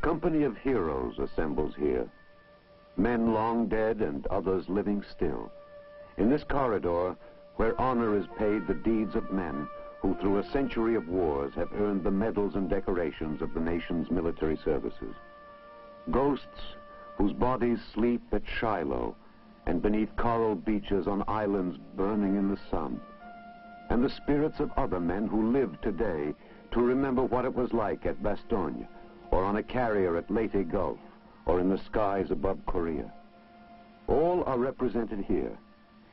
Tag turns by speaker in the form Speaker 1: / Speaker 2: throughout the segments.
Speaker 1: company of heroes assembles here. Men long dead and others living still. In this corridor, where honor is paid the deeds of men who through a century of wars have earned the medals and decorations of the nation's military services. Ghosts whose bodies sleep at Shiloh and beneath coral beaches on islands burning in the sun. And the spirits of other men who live today to remember what it was like at Bastogne, or on a carrier at Leyte Gulf, or in the skies above Korea. All are represented here,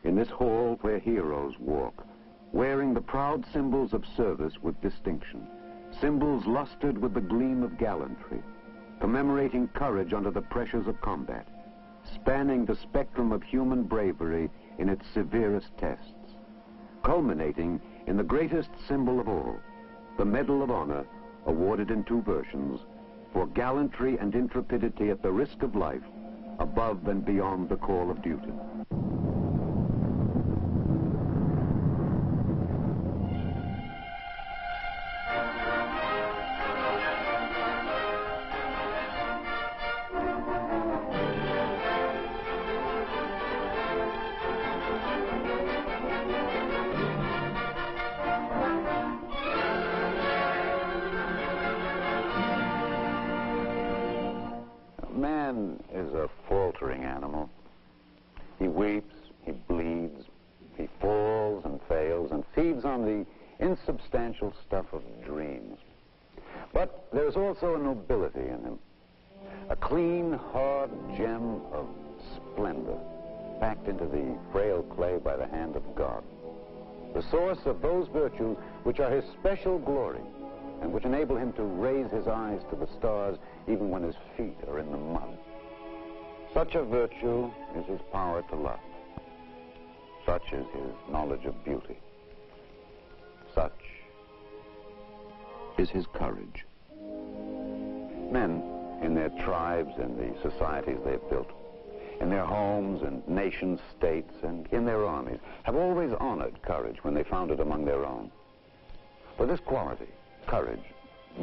Speaker 1: in this hall where heroes walk, wearing the proud symbols of service with distinction, symbols lustered with the gleam of gallantry, commemorating courage under the pressures of combat, spanning the spectrum of human bravery in its severest tests, culminating in the greatest symbol of all, the Medal of Honor, awarded in 2 versions, for gallantry and intrepidity at the risk of life, above and beyond the call of duty.
Speaker 2: Man is a faltering animal. He weeps, he bleeds, he falls and fails and feeds on the insubstantial stuff of dreams. But there's also a nobility in him, a clean, hard gem of splendor, packed into the frail clay by the hand of God, the source of those virtues which are his special glory and which enable him to raise his eyes to the stars even when his feet are in the mud. Such a virtue is his power to love. Such is his knowledge of beauty. Such is his courage. Men, in their tribes and the societies they've built, in their homes and nation states and in their armies, have always honored courage when they found it among their own. For this quality, courage,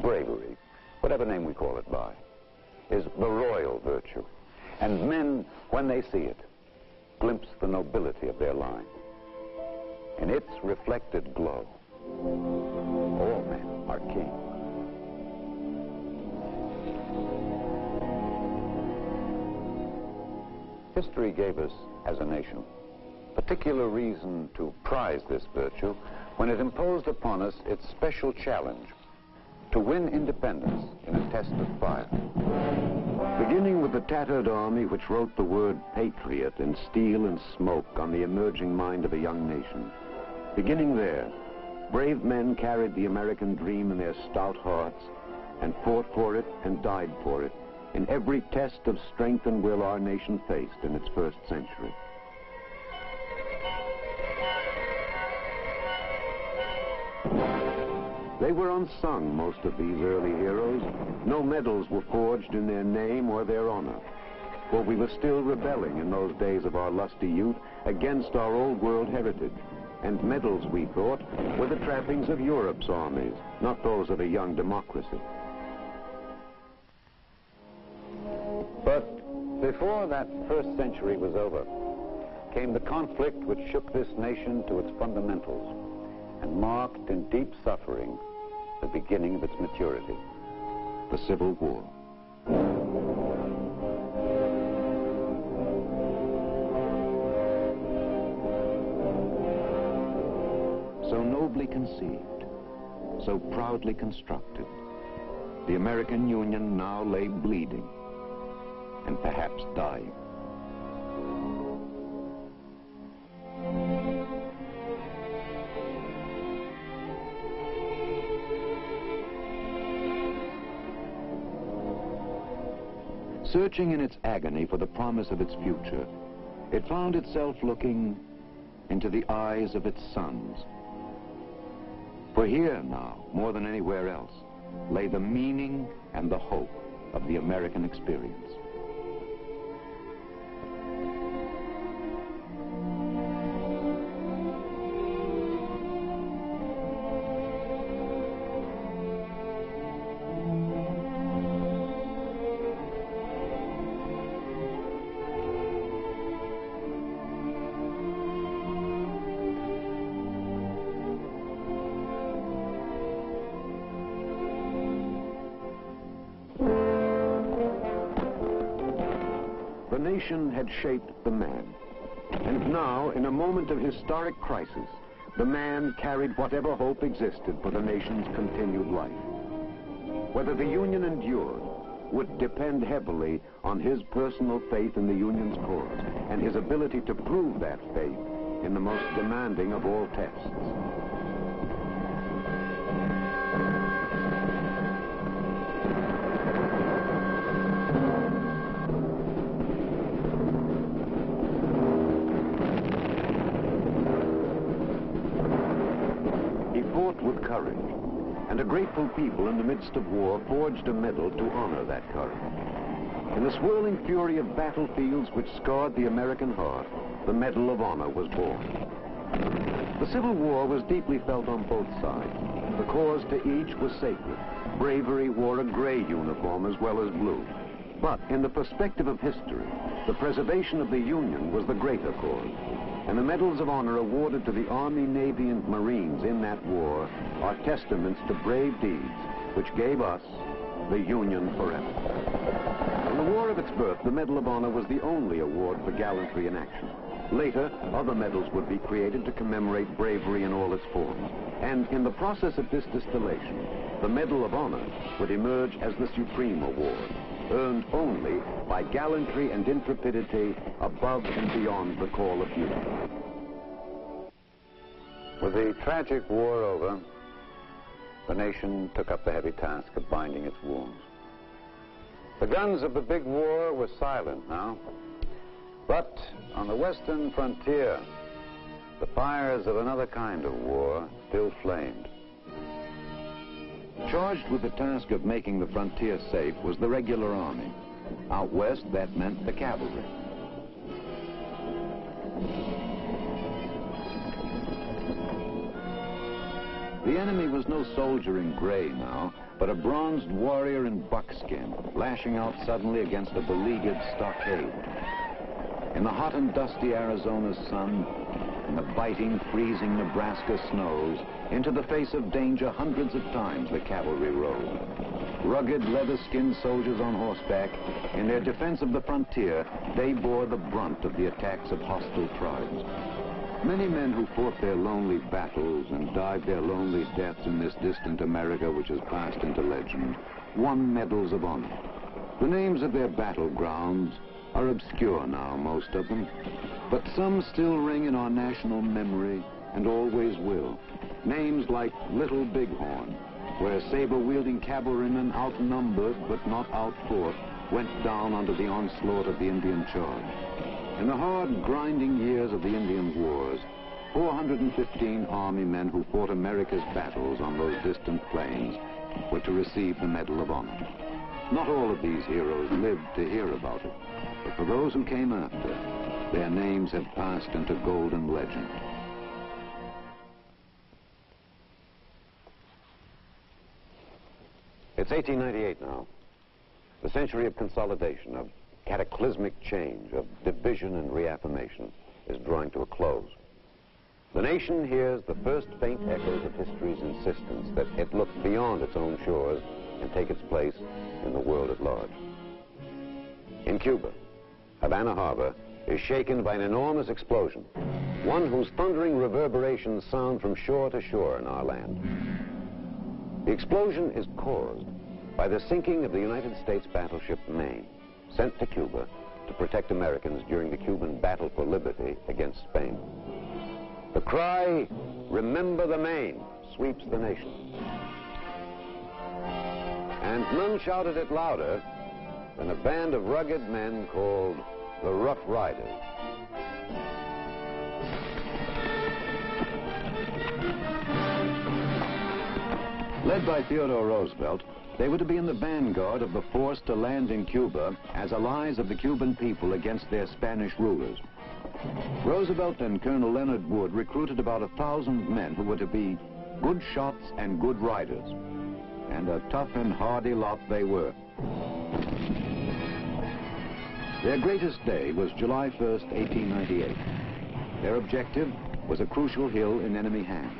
Speaker 2: bravery, whatever name we call it by, is the royal virtue. And men, when they see it, glimpse the nobility of their line. In its reflected glow, all men are kings. History gave us, as a nation, particular reason to prize this virtue when it imposed upon us its special challenge to win independence in a test of fire.
Speaker 1: Beginning with the tattered army which wrote the word patriot in steel and smoke on the emerging mind of a young nation. Beginning there, brave men carried the American dream in their stout hearts and fought for it and died for it in every test of strength and will our nation faced in its first century. They were unsung, most of these early heroes. No medals were forged in their name or their honor. For we were still rebelling in those days of our lusty youth against our old world heritage. And medals, we thought, were the trappings of Europe's armies, not those of a young democracy.
Speaker 2: But before that first century was over, came the conflict which shook this nation to its fundamentals and marked in deep suffering the beginning of its maturity.
Speaker 1: The Civil War. So nobly conceived, so proudly constructed, the American Union now lay bleeding and perhaps dying. Searching in its agony for the promise of its future, it found itself looking into the eyes of its sons. For here now, more than anywhere else, lay the meaning and the hope of the American experience. The nation had shaped the man. And now, in a moment of historic crisis, the man carried whatever hope existed for the nation's continued life. Whether the Union endured would depend heavily on his personal faith in the Union's cause and his ability to prove that faith in the most demanding of all tests. He fought with courage, and a grateful people in the midst of war forged a medal to honor that courage. In the swirling fury of battlefields which scarred the American heart, the Medal of Honor was born. The Civil War was deeply felt on both sides. The cause to each was sacred. Bravery wore a gray uniform as well as blue. But in the perspective of history, the preservation of the Union was the greater cause. And the Medals of Honor awarded to the Army, Navy, and Marines in that war are testaments to brave deeds which gave us the Union forever. In the war of its birth, the Medal of Honor was the only award for gallantry in action. Later, other medals would be created to commemorate bravery in all its forms. And in the process of this distillation, the Medal of Honor would emerge as the supreme award, earned only by gallantry and intrepidity above and beyond the call of duty.
Speaker 2: With the tragic war over, the nation took up the heavy task of binding its wounds. The guns of the big war were silent now, but on the western frontier, the fires of another kind of war still flamed.
Speaker 1: Charged with the task of making the frontier safe was the regular army. Out west, that meant the cavalry. The enemy was no soldier in gray now, but a bronzed warrior in buckskin, lashing out suddenly against a beleaguered stockade. In the hot and dusty Arizona sun, in the biting, freezing Nebraska snows, into the face of danger hundreds of times the cavalry rode. Rugged, leather-skinned soldiers on horseback, in their defense of the frontier, they bore the brunt of the attacks of hostile tribes. Many men who fought their lonely battles and died their lonely deaths in this distant America which has passed into legend won Medals of Honor. The names of their battlegrounds are obscure now, most of them, but some still ring in our national memory and always will. Names like Little Bighorn, where saber-wielding cavalrymen outnumbered but not outfought went down under the onslaught of the Indian charge. In the hard, grinding years of the Indian Wars, 415 Army men who fought America's battles on those distant plains were to receive the Medal of Honor. Not all of these heroes lived to hear about it, but for those who came after, their names have passed into golden legend.
Speaker 2: It's 1898 now. The century of consolidation, of cataclysmic change, of division and reaffirmation is drawing to a close. The nation hears the first faint echoes of history's insistence that it look beyond its own shores and take its place in the world at large. In Cuba, Havana Harbor is shaken by an enormous explosion, one whose thundering reverberations sound from shore to shore in our land. The explosion is caused by the sinking of the United States battleship Maine, sent to Cuba to protect Americans during the Cuban battle for liberty against Spain. The cry, "Remember the Maine," sweeps the nation. And none shouted it louder than a band of rugged men called the Rough Riders.
Speaker 1: Led by Theodore Roosevelt, they were to be in the vanguard of the force to land in Cuba as allies of the Cuban people against their Spanish rulers. Roosevelt and Colonel Leonard Wood recruited about 1,000 men who were to be good shots and good riders. And a tough and hardy lot they were. Their greatest day was July 1st, 1898. Their objective was a crucial hill in enemy hands.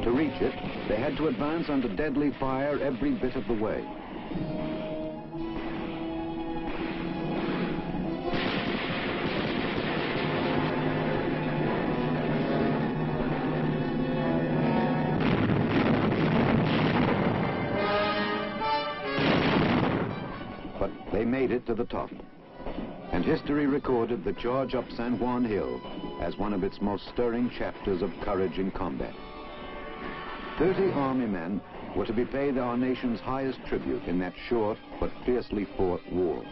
Speaker 1: To reach it, they had to advance under deadly fire every bit of the way. but they made it to the top. And history recorded the charge up San Juan Hill as one of its most stirring chapters of courage in combat. 30 Army men were to be paid our nation's highest tribute in that short but fiercely fought war.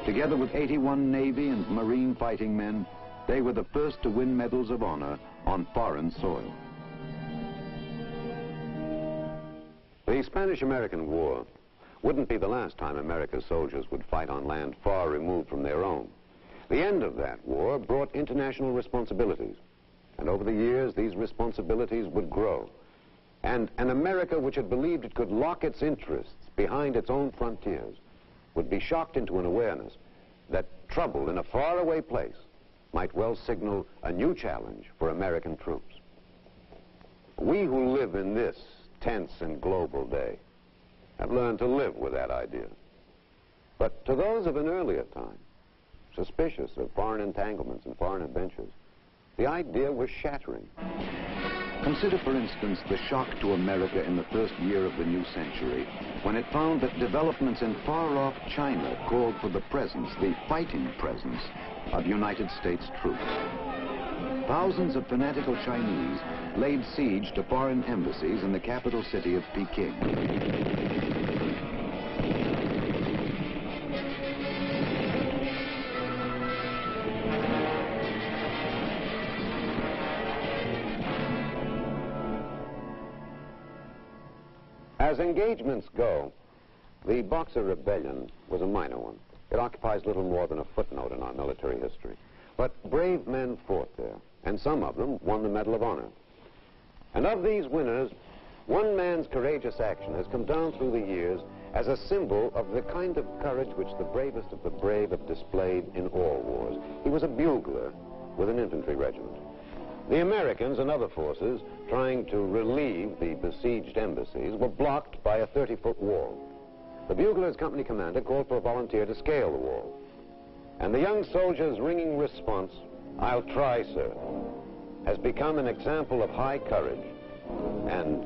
Speaker 1: Together with 81 Navy and Marine fighting men, they were the first to win medals of honor on foreign soil.
Speaker 3: The Spanish-American War wouldn't be the last time America's soldiers would fight on land far removed from their own. The end of that war brought international responsibilities, and over the years these responsibilities would grow. And an America which had believed it could lock its interests behind its own frontiers would be shocked into an awareness that trouble in a faraway place might well signal a new challenge for American troops. We who live in this tense and global day have learned to live with that idea. But to those of an earlier time, suspicious of foreign entanglements and foreign adventures, the idea was shattering.
Speaker 1: Consider, for instance, the shock to America in the first year of the new century, when it found that developments in far-off China called for the presence, the fighting presence, of United States troops. Thousands of fanatical Chinese laid siege to foreign embassies in the capital city of Peking.
Speaker 3: As engagements go, the Boxer Rebellion was a minor one. It occupies little more than a footnote in our military history. But brave men fought there, and some of them won the Medal of Honor. And of these winners, one man's courageous action has come down through the years as a symbol of the kind of courage which the bravest of the brave have displayed in all wars. He was a bugler with an infantry regiment. The Americans and other forces trying to relieve the besieged embassies were blocked by a 30-foot wall. The bugler's company commander called for a volunteer to scale the wall. And the young soldier's ringing response, "I'll try, sir," has become an example of high courage and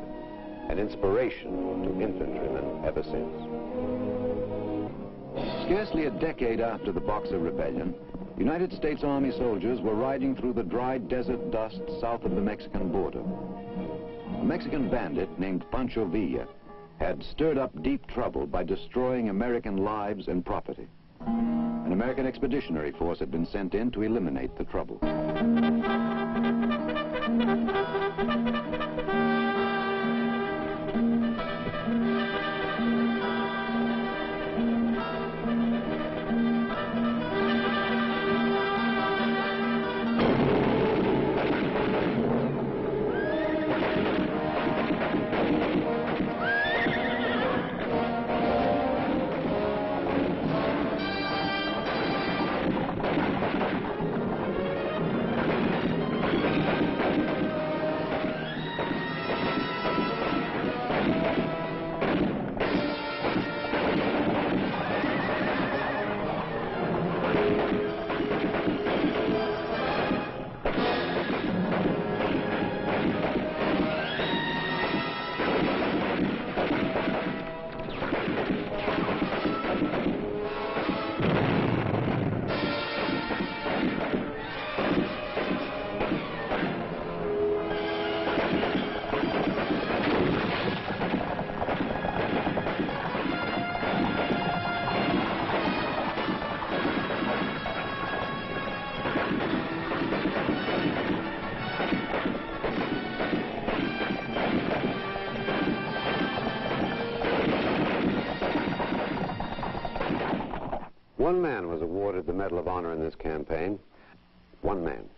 Speaker 3: an inspiration to infantrymen ever since.
Speaker 1: Scarcely a decade after the Boxer Rebellion, United States Army soldiers were riding through the dry desert dust south of the Mexican border. A Mexican bandit named Pancho Villa had stirred up deep trouble by destroying American lives and property. An American expeditionary force had been sent in to eliminate the trouble.
Speaker 3: One man was awarded the Medal of Honor in this campaign. One man.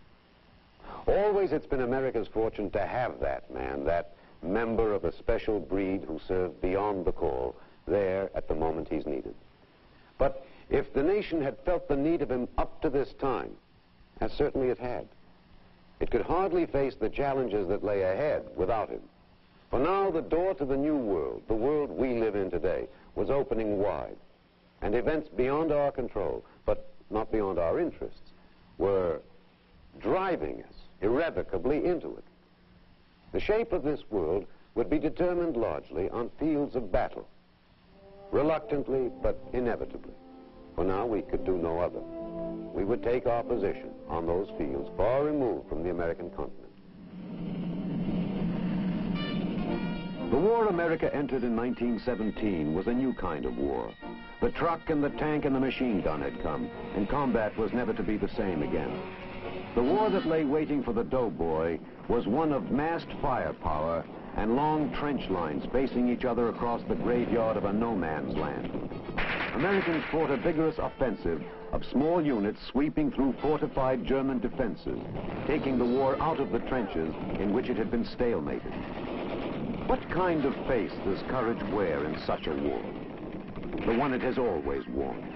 Speaker 3: Always it's been America's fortune to have that man, that member of a special breed who served beyond the call, there at the moment he's needed. But if the nation had felt the need of him up to this time, as certainly it had, it could hardly face the challenges that lay ahead without him. For now the door to the new world, the world we live in today, was opening wide. And events beyond our control, but not beyond our interests, were driving us irrevocably into it. The shape of this world would be determined largely on fields of battle. reluctantly but inevitably. For now we could do no other. We would take our position on those fields far removed from the American continent.
Speaker 1: The war America entered in 1917 was a new kind of war. The truck and the tank and the machine gun had come, and combat was never to be the same again. The war that lay waiting for the doughboy was one of massed firepower and long trench lines facing each other across the graveyard of a no-man's land. Americans fought a vigorous offensive of small units sweeping through fortified German defenses, taking the war out of the trenches in which it had been stalemated. What kind of face does courage wear in such a war? The one it has always worn.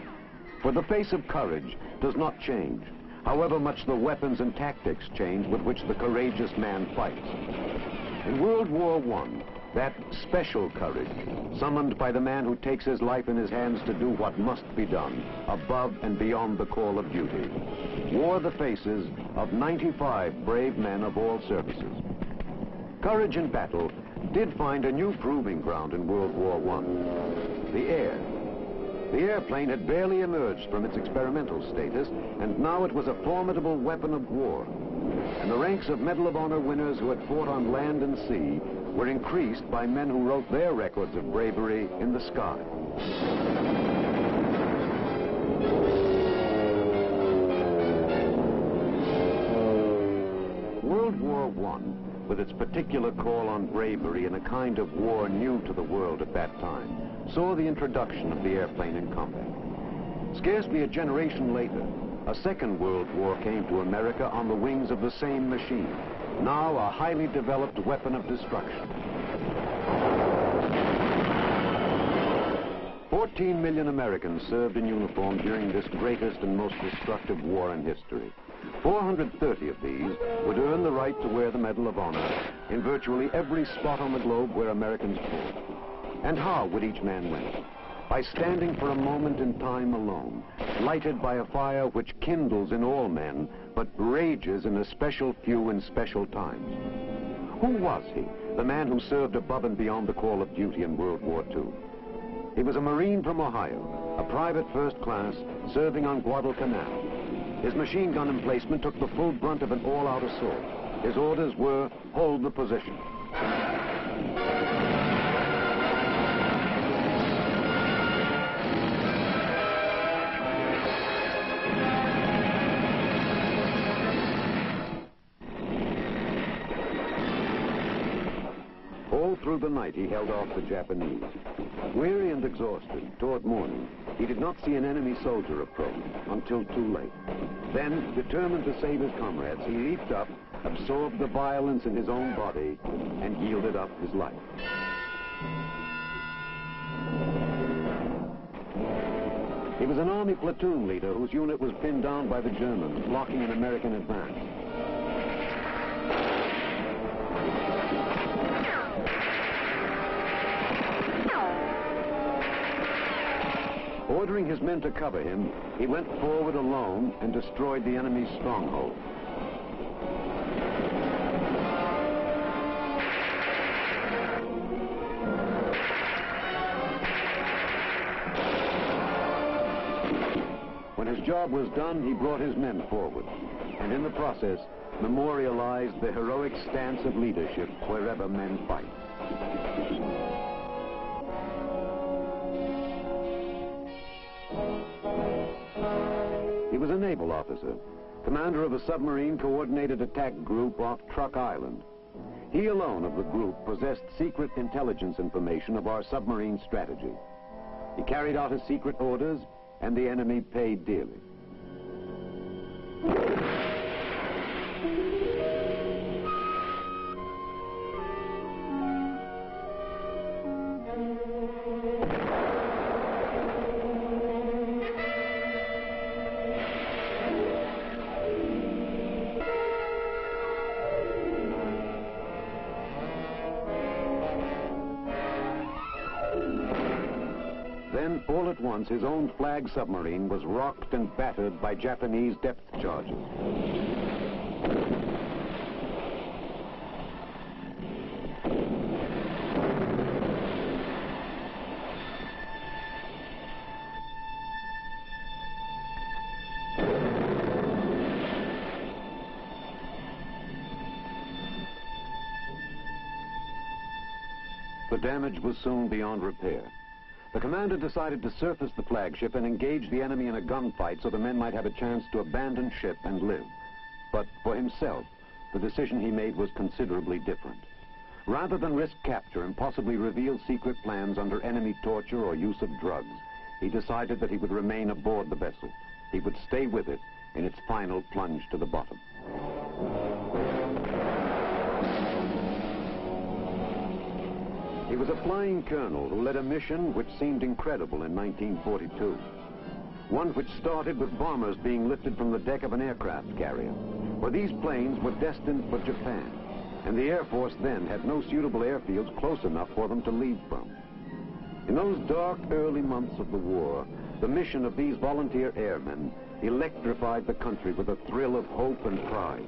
Speaker 1: For the face of courage does not change, however much the weapons and tactics change with which the courageous man fights. In World War I, that special courage, summoned by the man who takes his life in his hands to do what must be done, above and beyond the call of duty, wore the faces of 95 brave men of all services. Courage in battle did find a new proving ground in World War I, the air. The airplane had barely emerged from its experimental status, and now it was a formidable weapon of war. And the ranks of Medal of Honor winners who had fought on land and sea were increased by men who wrote their records of bravery in the sky. World War I, with its particular call on bravery in a kind of war new to the world at that time, saw the introduction of the airplane in combat. Scarcely a generation later, a second world war came to America on the wings of the same machine, now a highly developed weapon of destruction. 14 million Americans served in uniform during this greatest and most destructive war in history. 430 of these would earn the right to wear the Medal of Honor in virtually every spot on the globe where Americans fought. And how would each man win? By standing for a moment in time alone, lighted by a fire which kindles in all men, but rages in a special few in special times. Who was he, the man who served above and beyond the call of duty in World War II? He was a Marine from Ohio, a private first class, serving on Guadalcanal. His machine gun emplacement took the full brunt of an all-out assault. His orders were, hold the position. All through the night he held off the Japanese. Weary and exhausted, toward morning, he did not see an enemy soldier approach until too late. Then, determined to save his comrades, he leaped up, absorbed the violence in his own body, and yielded up his life. He was an army platoon leader whose unit was pinned down by the Germans, blocking an American advance. Ordering his men to cover him, he went forward alone and destroyed the enemy's stronghold. When his job was done, he brought his men forward, and in the process, memorialized the heroic stance of leadership wherever men fight. He was a naval officer, commander of a submarine coordinated attack group off Truk Island. He alone of the group possessed secret intelligence information of our submarine strategy. He carried out his secret orders, and the enemy paid dearly. Then, all at once, his own flag submarine was rocked and battered by Japanese depth charges. damage was soon beyond repair. The commander decided to surface the flagship and engage the enemy in a gunfight so the men might have a chance to abandon ship and live. But for himself, the decision he made was considerably different. Rather than risk capture and possibly reveal secret plans under enemy torture or use of drugs, he decided that he would remain aboard the vessel. He would stay with it in its final plunge to the bottom. He was a flying colonel who led a mission which seemed incredible in 1942. One which started with bombers being lifted from the deck of an aircraft carrier, where these planes were destined for Japan, and the Air Force then had no suitable airfields close enough for them to leave from. In those dark early months of the war, the mission of these volunteer airmen electrified the country with a thrill of hope and pride.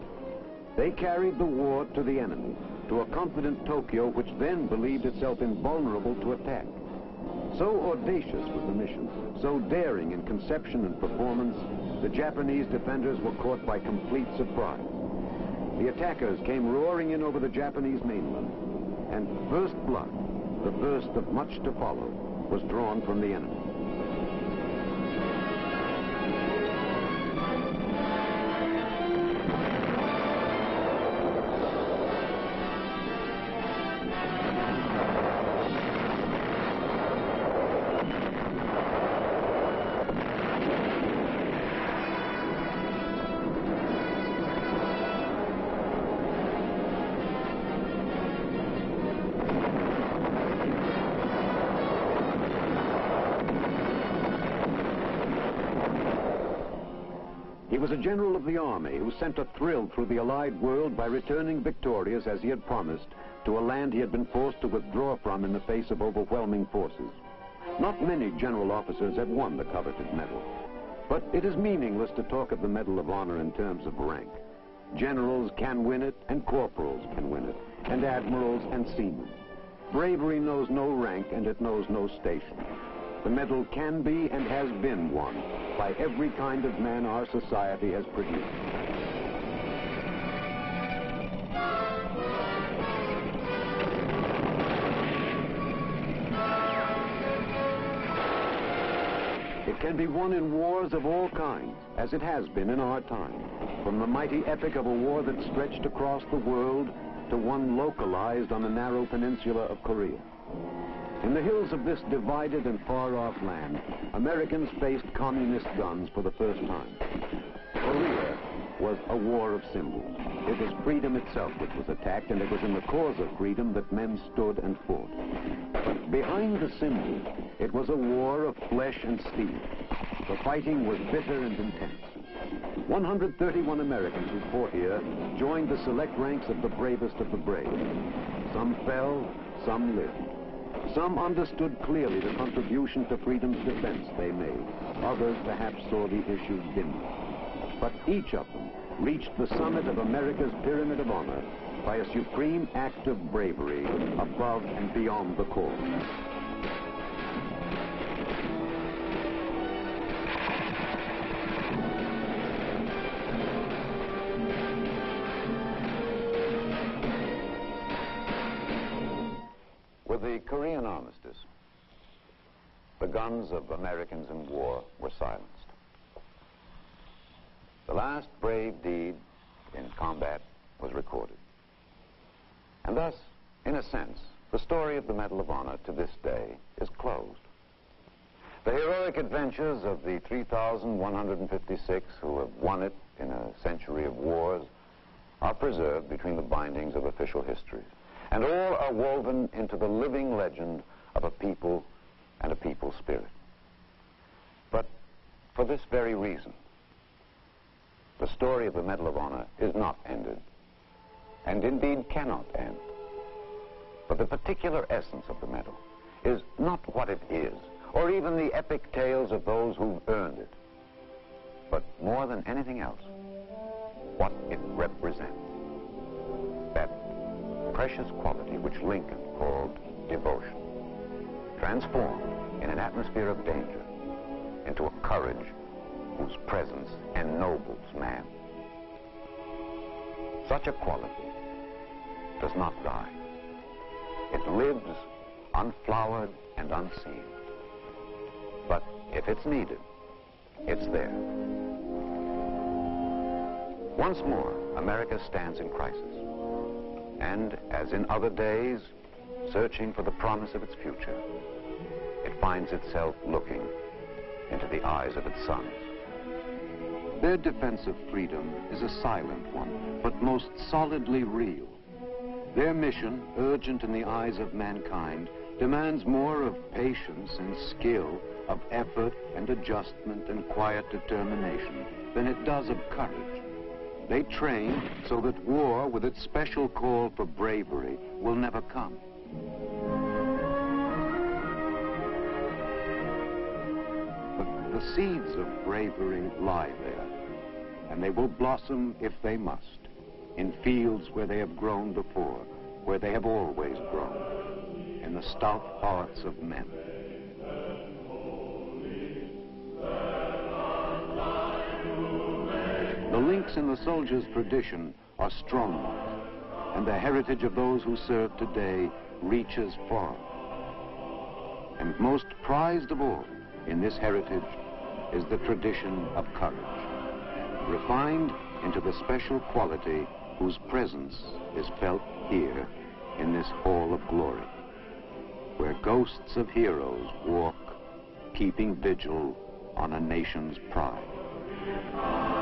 Speaker 1: They carried the war to the enemy, to a confident Tokyo which then believed itself invulnerable to attack. So audacious was the mission, so daring in conception and performance, the Japanese defenders were caught by complete surprise. The attackers came roaring in over the Japanese mainland, and first blood, the first of much to follow, was drawn from the enemy. He was a general of the army who sent a thrill through the Allied world by returning victorious, as he had promised, to a land he had been forced to withdraw from in the face of overwhelming forces. Not many general officers have won the coveted medal. But it is meaningless to talk of the Medal of Honor in terms of rank. Generals can win it, and corporals can win it, and admirals and seamen. Bravery knows no rank, and it knows no station. The medal can be and has been won by every kind of man our society has produced. It can be won in wars of all kinds, as it has been in our time, from the mighty epic of a war that stretched across the world to one localized on the narrow peninsula of Korea. In the hills of this divided and far-off land, Americans faced communist guns for the first time. Korea was a war of symbols. It was freedom itself which was attacked, and it was in the cause of freedom that men stood and fought. But behind the symbols, it was a war of flesh and steel. The fighting was bitter and intense. 131 Americans who fought here joined the select ranks of the bravest of the brave. Some fell, some lived. Some understood clearly the contribution to freedom's defense they made. Others perhaps saw the issue dimly. But each of them reached the summit of America's pyramid of honor by a supreme act of bravery above and beyond the cause.
Speaker 2: With the Korean armistice, the guns of Americans in war were silenced. The last brave deed in combat was recorded. And thus, in a sense, the story of the Medal of Honor to this day is closed. The heroic adventures of the 3,156 who have won it in a century of wars are preserved between the bindings of official histories. And all are woven into the living legend of a people and a people's spirit. But for this very reason, the story of the Medal of Honor is not ended, and indeed cannot end. But the particular essence of the medal is not what it is, or even the epic tales of those who've earned it, but more than anything else, what it represents. That precious quality which Lincoln called devotion, transformed in an atmosphere of danger into a courage whose presence ennobles man. Such a quality does not die. It lives unflowered and unseen. But if it's needed, it's there. Once more, America stands in crisis. And as in other days, searching for the promise of its future, it finds itself looking into the eyes of its sons.
Speaker 1: Their defense of freedom is a silent one, but most solidly real. Their mission, urgent in the eyes of mankind, demands more of patience and skill, of effort and adjustment and quiet determination than it does of courage. They train so that war, with its special call for bravery, will never come. But the seeds of bravery lie there, and they will blossom, if they must, in fields where they have grown before, where they have always grown, in the stout hearts of men. The links in the soldier's tradition are strong ones, and the heritage of those who serve today reaches far. And most prized of all in this heritage is the tradition of courage, refined into the special quality whose presence is felt here in this hall of glory, where ghosts of heroes walk, keeping vigil on a nation's pride.